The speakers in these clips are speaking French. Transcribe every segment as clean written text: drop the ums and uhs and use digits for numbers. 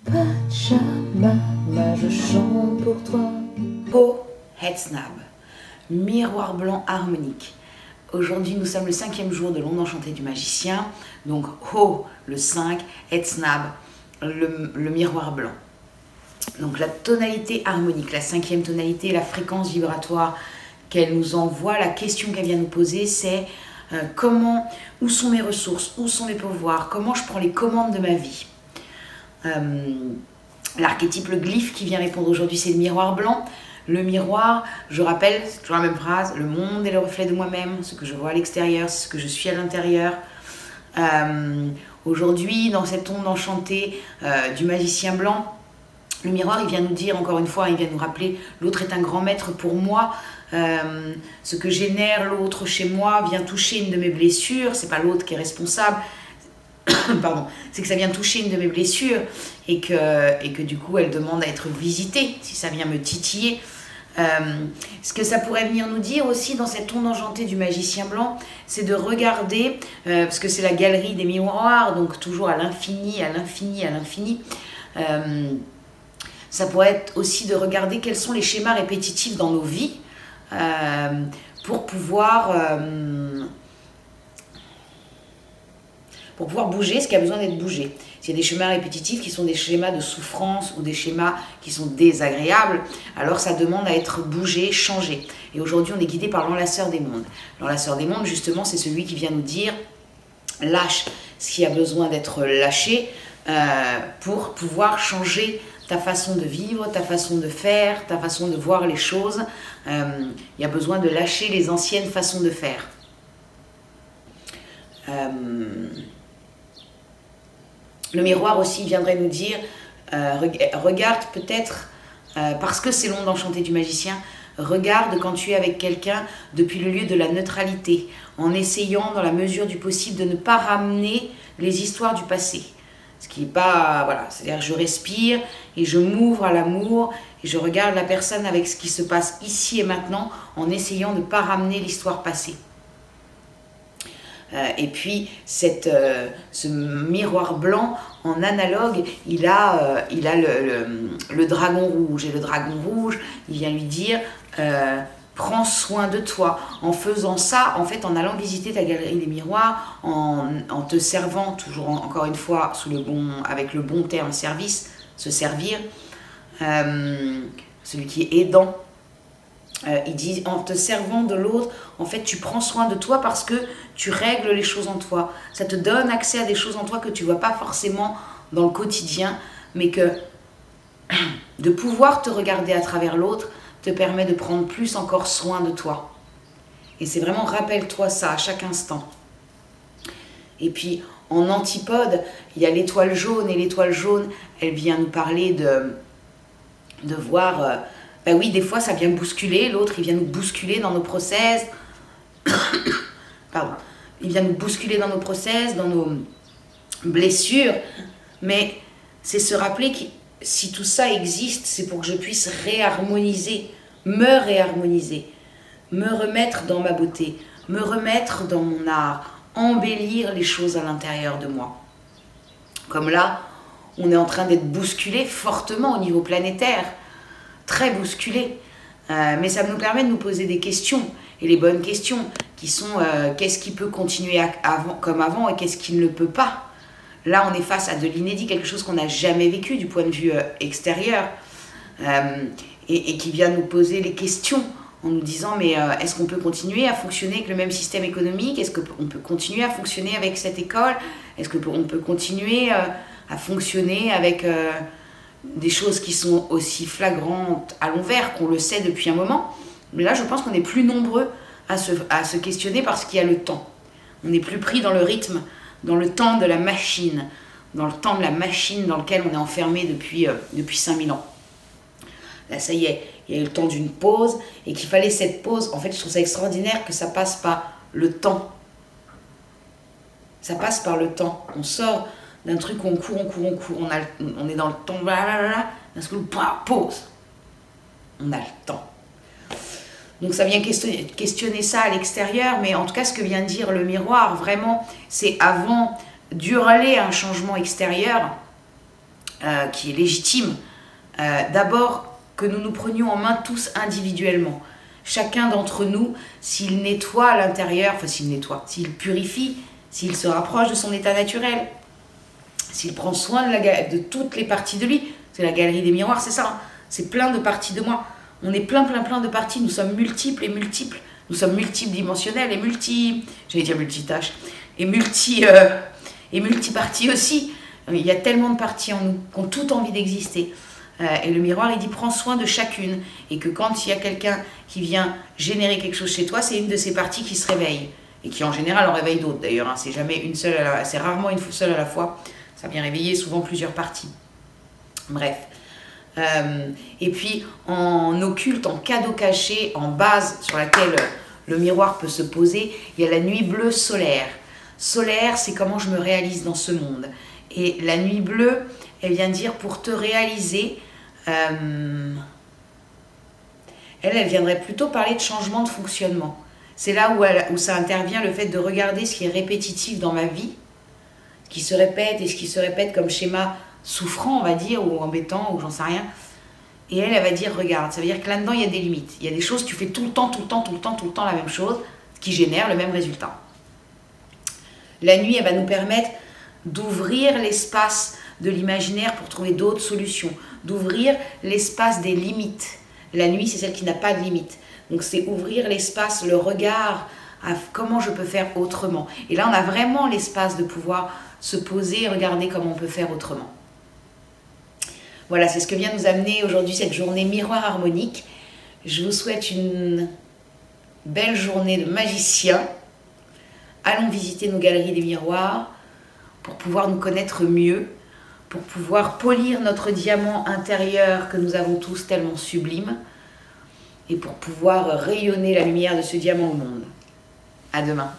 Pachamama, je chante pour toi. Ho Hetznab, miroir blanc harmonique. Aujourd'hui, nous sommes le 5e jour de l'onde enchantée du magicien. Donc, Ho, le 5, Hetznab, le miroir blanc. Donc, la tonalité harmonique, la 5e tonalité, la fréquence vibratoire qu'elle nous envoie, la question qu'elle vient nous poser, c'est où sont mes ressources, où sont mes pouvoirs, comment je prends les commandes de ma vie. L'archétype, le glyphe qui vient répondre aujourd'hui, c'est le miroir blanc. Le miroir, je rappelle, c'est toujours la même phrase, le monde est le reflet de moi-même, ce que je vois à l'extérieur, c'est ce que je suis à l'intérieur. Aujourd'hui, dans cette onde enchantée du magicien blanc, le miroir, il vient nous dire, encore une fois, il vient nous rappeler, l'autre est un grand maître pour moi. Ce que génère l'autre chez moi vient toucher une de mes blessures, c'est pas l'autre qui est responsable. Pardon, c'est que ça vient toucher une de mes blessures et que du coup elle demande à être visitée, si ça vient me titiller. Ce que ça pourrait venir nous dire aussi dans cette onde enchantée du magicien blanc, c'est de regarder, parce que c'est la galerie des miroirs, donc toujours à l'infini, à l'infini, à l'infini. Ça pourrait être aussi de regarder quels sont les schémas répétitifs dans nos vies pour pouvoir bouger ce qui a besoin d'être bougé. S'il y a des schémas répétitifs qui sont des schémas de souffrance ou des schémas qui sont désagréables, alors ça demande à être bougé, changé. Et aujourd'hui, on est guidé par l'enlaceur des mondes. L'enlaceur des mondes, justement, c'est celui qui vient nous dire « lâche ce qui a besoin d'être lâché pour pouvoir changer ta façon de vivre, ta façon de faire, ta façon de voir les choses. Il y a besoin de lâcher les anciennes façons de faire. » Le miroir aussi viendrait nous dire, regarde peut-être, parce que c'est l'onde enchantée du magicien, regarde quand tu es avec quelqu'un depuis le lieu de la neutralité, en essayant dans la mesure du possible de ne pas ramener les histoires du passé. Ce qui n'est pas, voilà, c'est-à-dire je respire et je m'ouvre à l'amour et je regarde la personne avec ce qui se passe ici et maintenant en essayant de ne pas ramener l'histoire passée. Et puis ce miroir blanc en analogue, il a le dragon rouge. Et le dragon rouge, il vient lui dire prends soin de toi. En faisant ça, en fait, en allant visiter ta galerie des miroirs, en te servant, toujours encore une fois avec le bon terme service, se servir, celui qui est aidant. Il dit, en te servant de l'autre, en fait, tu prends soin de toi parce que tu règles les choses en toi. Ça te donne accès à des choses en toi que tu ne vois pas forcément dans le quotidien, mais que de pouvoir te regarder à travers l'autre te permet de prendre plus encore soin de toi. Et c'est vraiment, rappelle-toi ça à chaque instant. Et puis, en antipode, il y a l'étoile jaune, et l'étoile jaune, elle vient nous parler de voir... Ben oui, des fois, ça vient bousculer. L'autre, il vient nous bousculer dans nos process. Pardon. Il vient nous bousculer dans nos process, dans nos blessures. Mais c'est se rappeler que si tout ça existe, c'est pour que je puisse réharmoniser, me remettre dans ma beauté, me remettre dans mon art, embellir les choses à l'intérieur de moi. Comme là, on est en train d'être bousculé fortement au niveau planétaire. Très bousculé, mais ça nous permet de nous poser des questions, et les bonnes questions, qui sont qu'est-ce qui peut continuer comme avant et qu'est-ce qui ne le peut pas. Là, on est face à de l'inédit, quelque chose qu'on n'a jamais vécu du point de vue extérieur, et qui vient nous poser les questions en nous disant mais est-ce qu'on peut continuer à fonctionner avec le même système économique? Est-ce qu'on peut continuer à fonctionner avec cette école? Est-ce qu'on peut continuer à fonctionner avec... des choses qui sont aussi flagrantes à l'envers qu'on le sait depuis un moment. Mais là, je pense qu'on est plus nombreux à se questionner parce qu'il y a le temps. On n'est plus pris dans le rythme, dans le temps de la machine, dans lequel on est enfermé depuis 5000 ans. Là, ça y est, il y a eu le temps d'une pause et qu'il fallait cette pause. En fait, je trouve ça extraordinaire que ça passe par le temps. Ça passe par le temps. On sort d'un truc où on court, on est dans le temps, parce que pause, on a le temps. Donc ça vient questionner ça à l'extérieur, mais en tout cas ce que vient dire le miroir, vraiment, c'est avant d'hurler un changement extérieur, qui est légitime. D'abord, que nous nous prenions en main tous individuellement. Chacun d'entre nous, s'il nettoie à l'intérieur, enfin s'il nettoie, s'il purifie, s'il se rapproche de son état naturel, s'il prend soin de toutes les parties de lui, c'est la galerie des miroirs, c'est ça, hein, c'est plein de parties de moi. On est plein de parties, nous sommes multiples et multiples, nous sommes multidimensionnels et j'allais dire multitâches, et multiparties aussi. Il y a tellement de parties en nous qui ont toutes envie d'exister. Et le miroir, il dit prends soin de chacune. Et que quand il y a quelqu'un qui vient générer quelque chose chez toi, c'est une de ces parties qui se réveille. Et qui en général en réveille d'autres d'ailleurs. Hein. C'est jamais une seule, c'est rarement une seule à la fois. Ça vient réveiller souvent plusieurs parties. Bref. Et puis en occulte, en cadeau caché, en base sur laquelle le miroir peut se poser, il y a la nuit bleue solaire. Solaire, c'est comment je me réalise dans ce monde. Et la nuit bleue, elle vient dire pour te réaliser, elle viendrait plutôt parler de changement de fonctionnement. C'est là où ça intervient, le fait de regarder ce qui est répétitif dans ma vie, ce qui se répète et ce qui se répète comme schéma souffrant, on va dire, ou embêtant, ou j'en sais rien. Et elle va dire, regarde, ça veut dire que là-dedans, il y a des limites. Il y a des choses, tu fais tout le temps la même chose, ce qui génère le même résultat. La nuit, elle va nous permettre d'ouvrir l'espace de l'imaginaire pour trouver d'autres solutions, d'ouvrir l'espace des limites. La nuit, c'est celle qui n'a pas de limite. Donc c'est ouvrir l'espace, le regard à comment je peux faire autrement. Et là, on a vraiment l'espace de pouvoir se poser et regarder comment on peut faire autrement. Voilà, c'est ce que vient nous amener aujourd'hui cette journée miroir harmonique. Je vous souhaite une belle journée de magicien. Allons visiter nos galeries des miroirs pour pouvoir nous connaître mieux, pour pouvoir polir notre diamant intérieur que nous avons tous tellement sublime et pour pouvoir rayonner la lumière de ce diamant au monde. À demain.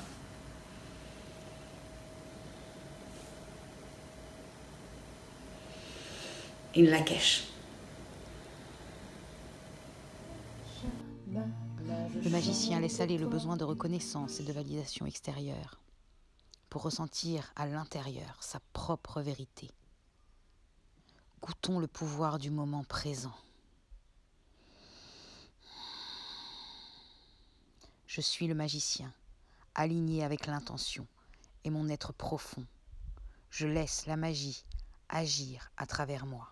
In Lakesh. Le magicien laisse aller le besoin de reconnaissance et de validation extérieure pour ressentir à l'intérieur sa propre vérité. Goûtons le pouvoir du moment présent. Je suis le magicien, aligné avec l'intention et mon être profond. Je laisse la magie agir à travers moi.